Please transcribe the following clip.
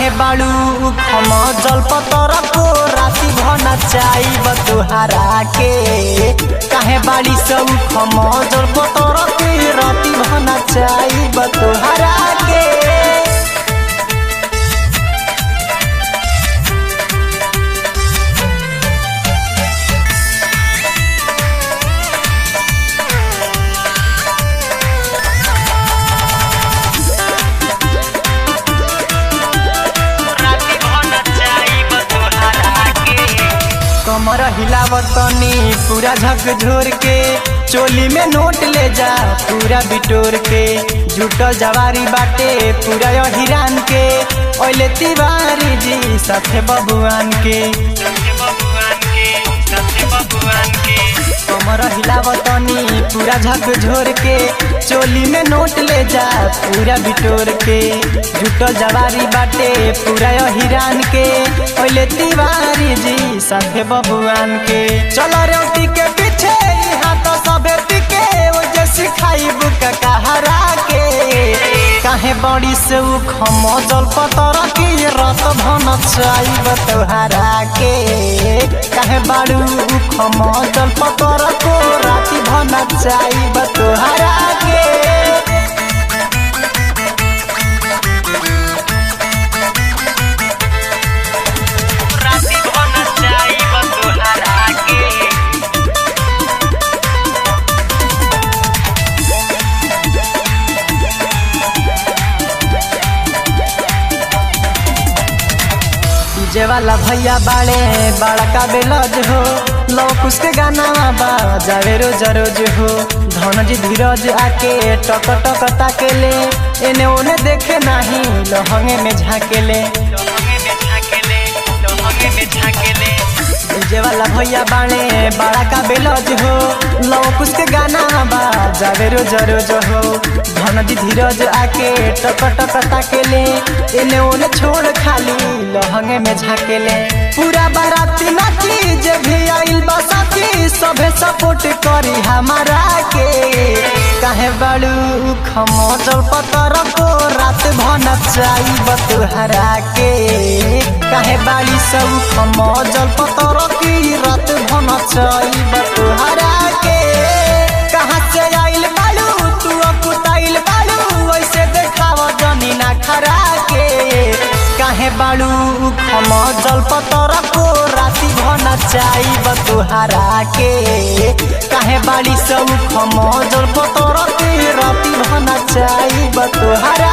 काहे बाड़ू खम जल पतर को राति भना चाइब तुहारा के काहे बाड़ी सब खम जल पतर के राति भना चाइब तुहारा के कमर हिलावतनी पूरा झकझोर के चोली में नोट ले जा पूरा बिटोर के झूठल जवारी बाटे पूरा हिरान के ओले तिवारी जी साथे बबुआन के कमर हिलावतनी पूरा झकझोर के चोली में नोट ले जा पूरा बिटोर के झूठल जवारी बाटे पूरा हिरान के ओले तिवारी जी साथे बबुआन के चलो रेवती के पीछे यहाँ तो सबे टिके वो जैसी खाई बुका कहरा के काहे बड़ी से उ खम जल पतर की रत भन चाइब तुहारा के काहे बाड़ू उ खम जल पतर को राति भन चाइब तुहारा के डीजे वाला भैया बाड़े बड़ा का बेलज हो लो कुछ के गाना जावे रोज रोज हो धन जी धीरज आके टक टक ताकेले एने ओने देखे नहीं लहंगे में झाकेले डीजे वाला भैया बाड़े बड़ा का बेलज हो लो कुछ के गाना जावे रोज रोज हो धन जी धीरज आके टक टक ताकेले एने ओने छोड़ खाली लहंगे में झाकेले पूरा बाराती नाची जे भी आइल बसाती सभे सपोर्ट करी हमारा के काहे बाड़ू खम जल पतर को रात भन चाइब तुहारा के काहे बाड़ी सब खम जल पतर की रात भन चाइब तुहारा के कहाँ से आइल बाड़ू तू अकुताइल बाड़ू वैसे देखाव जनी ना खरा के काहे बाड़ू खम जल पतर को राति भन चाइब तुहारा के काहे बाड़ी सब खम जल पतर के राति भन चाइब तुहारा